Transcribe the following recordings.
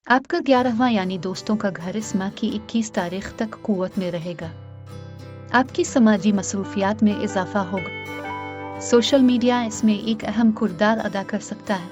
आपका 11वां यानी दोस्तों का घर इस माह की 21 तारीख तक कुव्वत में रहेगा। आपकी समाजी मसरूफियात में इजाफा होगा। सोशल मीडिया इसमें एक अहम किरदार अदा कर सकता है।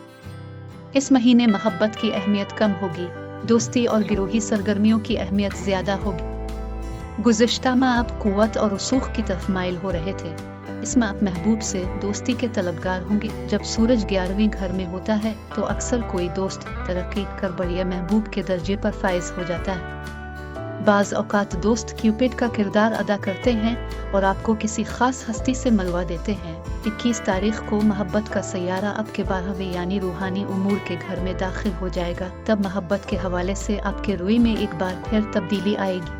इस महीने मोहब्बत की अहमियत कम होगी, दोस्ती और गिरोही सरगर्मियों की अहमियत ज़्यादा होगी। गुज़िश्ता माह आप कुव्वत और रसूख की तरफ माइल हो रहे थे। इस माह आप महबूब से दोस्ती के तलबगार होंगे। जब सूरज 11वें घर में होता है तो अक्सर कोई दोस्त तरक्की कर बढ़िया महबूब के दर्जे पर फाइज हो जाता है। बाज़ औक़ात दोस्त क्यूपिड का किरदार अदा करते हैं और आपको किसी ख़ास हस्ती से मिलवा देते हैं। 21 तारीख को मोहब्बत का सैयारा आपके 12वें यानी रूहानी उमूर के घर में दाखिल हो जाएगा। तब मोहब्बत के हवाले से आपके रोई में एक बार फिर तब्दीली आएगी।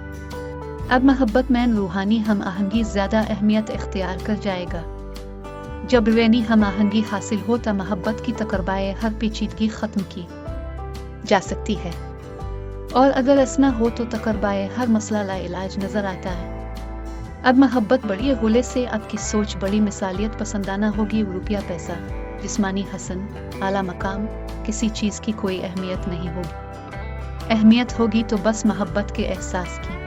अब मोहब्बत में रूहानी हम आहंगी ज़्यादा अहमियत इख्तियार कर जाएगा। जब रूहानी हम आहंगी हासिल हो तो मोहब्बत की तकरबाए हर पेचीदगी ख़त्म की जा सकती है, और अगर ऐसा हो तो तकरबाए हर मसला ला इलाज नज़र आता है। अब मोहब्बत बढ़ी होने से आपकी सोच बड़ी मिसालियत पसंदाना होगी। रुपया, पैसा, जिस्मानी हसन, आला मकाम, किसी चीज़ की कोई अहमियत नहीं होगी। अहमियत होगी तो बस मोहब्बत के एहसास की।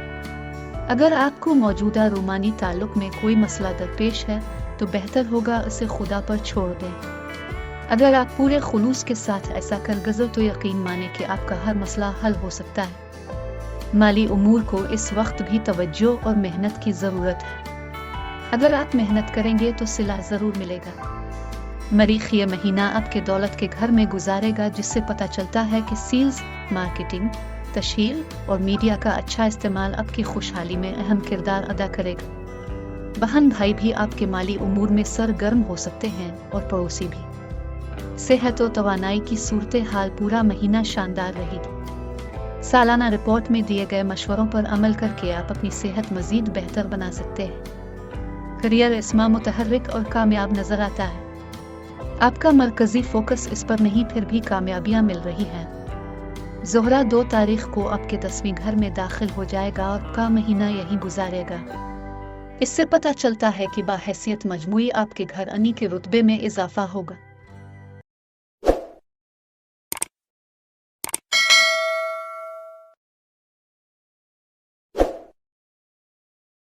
अगर आपको मौजूदा रूमानी ताल्लुक़ में कोई मसला दरपेश है तो बेहतर होगा उसे खुदा पर छोड़ दें। अगर आप पूरे खुलूस के साथ ऐसा कर गुज़र तो यकीन माने कि आपका हर मसला हल हो सकता है। माली उमूर को इस वक्त भी तवज्जो और मेहनत की ज़रूरत है। अगर आप मेहनत करेंगे तो सिला ज़रूर मिलेगा। मरीख़ ये महीना आपके दौलत के घर में गुजारेगा, जिससे पता चलता है कि सेल्स, मार्केटिंग, तशहीर और मीडिया का अच्छा इस्तेमाल आपकी खुशहाली में अहम किरदार अदा करेगा। बहन भाई भी आपके माली उमूर में सरगर्म हो सकते हैं और पड़ोसी भी। सेहत और तवानाई की सूरत हाल पूरा महीना शानदार रहेगी। सालाना रिपोर्ट में दिए गए मशवरों पर अमल करके आप अपनी सेहत मजीद बेहतर बना सकते हैं। करियर इसमा मुतहर्रिक और कामयाब नजर आता है। आपका मरकजी फोकस इस पर नहीं, फिर भी कामयाबियां मिल रही हैं। ज़ोहरा 2 तारीख को आपके 10वें घर में दाखिल हो जाएगा और का महीना यहीं गुजारेगा। इससे पता चलता है कि बाहैसियत मजमूई आपके घर अनी के रुतबे में इजाफा होगा।